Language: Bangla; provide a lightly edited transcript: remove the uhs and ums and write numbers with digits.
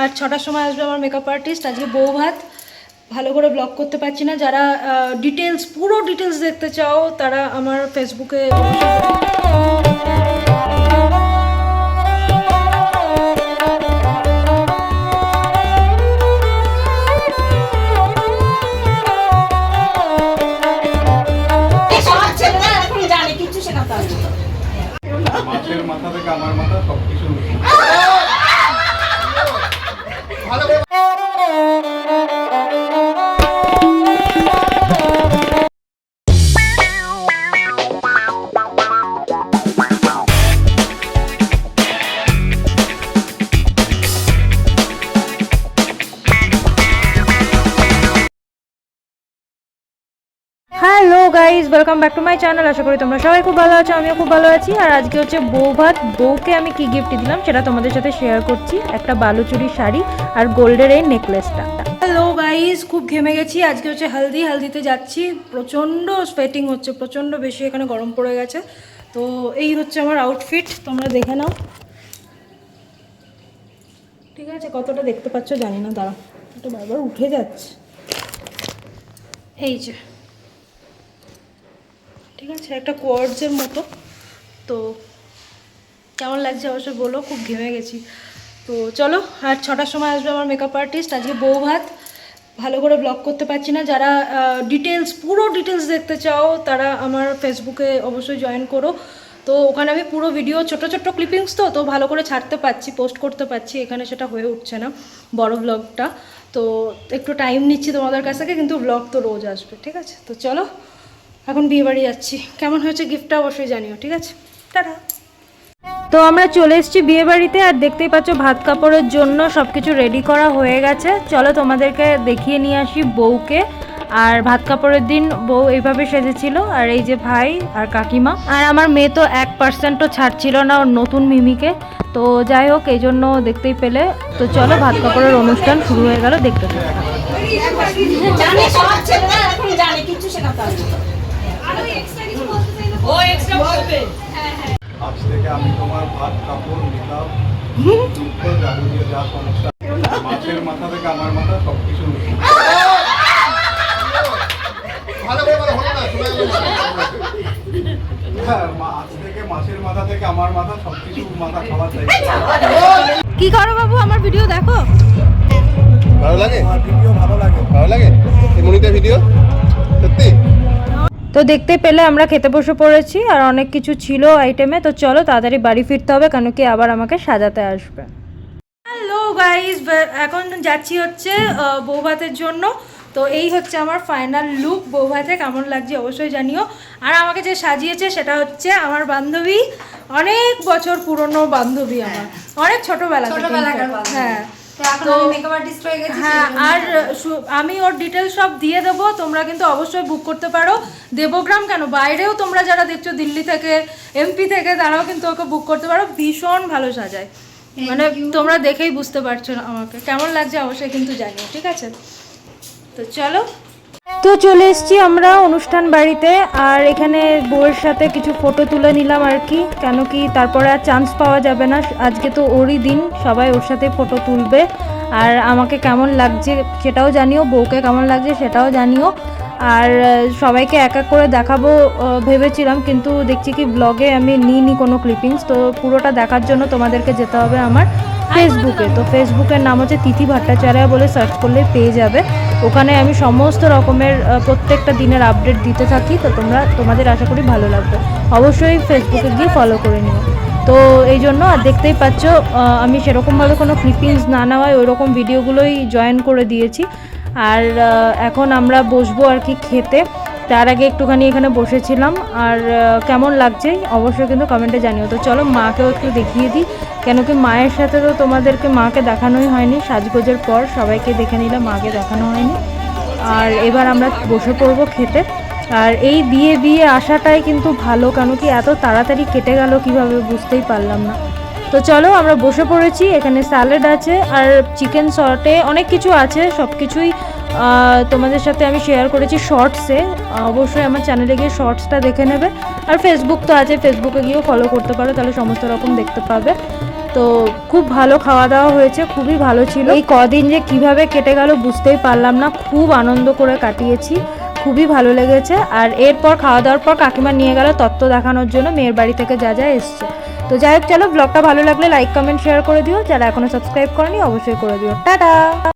আর 6টার সময় আসবে আমার মেকআপ আর্টিস্ট। আজকে বউ ভাত, ভালো করে ব্লগ করতে পারছি না। যারা ডিটেলস, পুরো ডিটেলস দেখতে চাও তারা আমার ফেসবুকে মাছের মাথা থেকে আমার মাথা সবকিছু hello guys, welcome back to my channel. আশা করি তোমরা সবাই খুব ভালো আছো, আমিও খুব ভালো আছি। আর আজকে হচ্ছে বউ ভাত। বউকে আমি কি গিফট দিলাম সেটা তোমাদের সাথে শেয়ার করছি। একটা বালুচুরি শাড়ি আর গোল্ডের এই নেকলেসটা। হ্যালো গাইজ, খুব ঘেমে গেছি। আজকে হচ্ছে হালদিতে যাচ্ছি। প্রচণ্ড স্পেটিং হচ্ছে, প্রচণ্ড বেশি এখানে গরম পড়ে গেছে। তো এই হচ্ছে আমার আউটফিট, তোমরা দেখে নাও। ঠিক আছে, কতটা দেখতে পাচ্ছ জানি না, দাঁড়াও, এটা বারবার উঠে যাচ্ছে। এই যে, ঠিক আছে, একটা কোয়ার্ডসের মতো। তো কেমন লাগছে অবশ্যই বলো, খুব ঘেমে গেছি। তো চলো, আর 6টার সময় আসবে আমার মেকআপ আর্টিস্ট। আজকে বউ ভাত, ভালো করে ব্লগ করতে পারছি না। যারা ডিটেলস, পুরো ডিটেলস দেখতে চাও তারা আমার ফেসবুকে অবশ্যই জয়েন করো। তো ওখানে আমি পুরো ভিডিও, ছোট ক্লিপিংস তো ভালো করে ছাড়তে পারছি, পোস্ট করতে পারছি। এখানে সেটা হয়ে উঠছে না বড় ব্লগটা। তো একটু টাইম নিচ্ছি তোমাদের কাছ থেকে, কিন্তু ব্লগ তো রোজ আসবে। ঠিক আছে, তো চলো এখন বিয়ে বাড়ি যাচ্ছি। কেমন হয়েছে গিফটটা অবশ্যই জানিও। ঠিক আছে, টাটা। তো আমরা চলে এসেছি বিয়ে বাড়িতে, আর দেখতেই পাচ্ছ ভাত কাপড়ের জন্য সব কিছু রেডি করা হয়ে গেছে। চলো তোমাদেরকে দেখিয়ে নিয়ে আসি বউকে। আর ভাত কাপড়ের দিন বউ এইভাবে সেজেছিল, আর এই যে ভাই আর কাকিমা। আর আমার মেয়ে তো 1%ও ছাড়ছিল না ওর নতুন মিমিকে। তো যাই হোক, এই জন্য দেখতেই পেলে। তো চলো, ভাত কাপড়ের অনুষ্ঠান শুরু হয়ে গেল, দেখতে থাকো। আজ থেকে আমি তোমার ভাত কাপড় মেকআপ যাবতীয় যা সমস্যা, মাছের মাথা থেকে আমার মাথা সবকিছু আজ থেকে মাছের মাথা থেকে আমার মাথা সবকিছু মাথা খাওয়া চাই। কি করো বাবু, আমার ভিডিও দেখো? ভালো লাগে ভিডিও, ভালো লাগে এমনিতে ভিডিও সত্যি। তো দেখতে পেলে আমরা খেতে বসে পড়েছি, আর অনেক কিছু ছিল আইটেমে। তো চলো তাড়াতাড়ি বাড়ি ফিরতে হবে, কেন কি আবার আমাকে সাজাতে আসবে। হ্যালো গাইজ, এখন যাচ্ছি হচ্ছে বউ ভাতের জন্য। তো এই হচ্ছে আমার ফাইনাল লুক। বউ ভাতে কেমন লাগছে অবশ্যই জানিও। আর আমাকে যে সাজিয়েছে সেটা হচ্ছে আমার বান্ধবী, অনেক বছর পুরনো বান্ধবী, আমার অনেক ছোটবেলা থেকে। হ্যাঁ, হ্যাঁ, আর আমি ওর ডিটেলস সব দিয়ে দেবো। তোমরা কিন্তু অবশ্যই বুক করতে পারো। দেবগ্রাম কেন, বাইরেও তোমরা যারা দেখছো দিল্লি থেকে, এমপি থেকে, তারাও কিন্তু ওকে বুক করতে পারো। ভীষণ ভালো সাজায়, মানে তোমরা দেখেই বুঝতে পারছো না আমাকে কেমন লাগছে অবশ্যই কিন্তু জানিও। ঠিক আছে, তো চলো। তো চলে এসেছি আমরা অনুষ্ঠান বাড়িতে, আর এখানে বউয়ের সাথে কিছু ফটো তুলে নিলাম আর কি, কেন কি তারপরে আর চান্স পাওয়া যাবে না। আজকে তো ওরই দিন, সবাই ওর সাথে ফটো তুলবে। আর আমাকে কেমন লাগছে সেটাও জানিও, বউকে কেমন লাগছে সেটাও জানিও। আর সবাইকে এক এক করে দেখাবো ভেবেছিলাম, কিন্তু দেখছি কি ব্লগে আমি নিইনি কোনো ক্লিপিংস। তো পুরোটা দেখার জন্য তোমাদেরকে যেতে হবে আমার ফেসবুকে। তো ফেসবুকের নাম হচ্ছে তিথি ভট্টাচার্য বলে সার্চ করলে পেয়ে যাবে। ওখানে আমি সমস্ত রকমের প্রত্যেকটা দিনের আপডেট দিতে থাকি। তো তোমাদের আশা করি ভালো লাগবে। অবশ্যই ফেসবুকে গিয়ে ফলো করে নিও। তো এই জন্য, আর দেখতেই পাচ্ছ আমি সেরকমভাবে কোনো ক্লিপিংস না নেওয়ায় ওই রকম ভিডিওগুলোই জয়েন করে দিয়েছি। আর এখন আমরা বসবো আর কি খেতে। তার আগে একটুখানি এখানে বসেছিলাম। আর কেমন লাগছে অবশ্যই কিন্তু কমেন্টে জানিও। তো চলো মাকেও একটু দেখিয়ে দিই, কেন কি মায়ের সাথে তো তোমাদেরকে মাকে দেখানোই হয়নি। সাজগোজের পর সবাইকে দেখে নিলে, মাকে দেখানো হয়নি। আর এবার আমরা বসে পড়বো খেতে। আর এই বিয়ে আসাটাই কিন্তু ভালো, কেন কি এত তাড়াতাড়ি কেটে গেল কিভাবে বুঝতেই পারলাম না। তো চলো আমরা বসে পড়েছি। এখানে স্যালাড আছে, আর চিকেন শর্টে অনেক কিছু আছে, সব কিছুই তোমাদের সাথে আমি শেয়ার করেছি শর্টসে। অবশ্যই আমার চ্যানেলে গিয়ে শর্টসটা দেখে নেবে। আর ফেসবুক তো আছে, ফেসবুকে গিয়েও ফলো করতে পারো, তাহলে সমস্ত রকম দেখতে পাবে। তো খুব ভালো খাওয়া দাওয়া হয়েছে, খুবই ভালো ছিল। এই কদিন যে কিভাবে কেটে গেল বুঝতেই পারলাম না, খুব আনন্দ করে কাটিয়েছি, খুবই ভালো লেগেছে। আর এরপর খাওয়া দাওয়ার পর কাকিমা নিয়ে গেল তত্ত্ব দেখানোর জন্য মেয়ের বাড়ি থেকে যা যা এসছে। তো যাই হোক, চলো ব্লগটা ভালো লাগলে লাইক কমেন্ট শেয়ার করে দিও, যারা এখনো সাবস্ক্রাইব করনি অবশ্যই করে দিও। টাটা।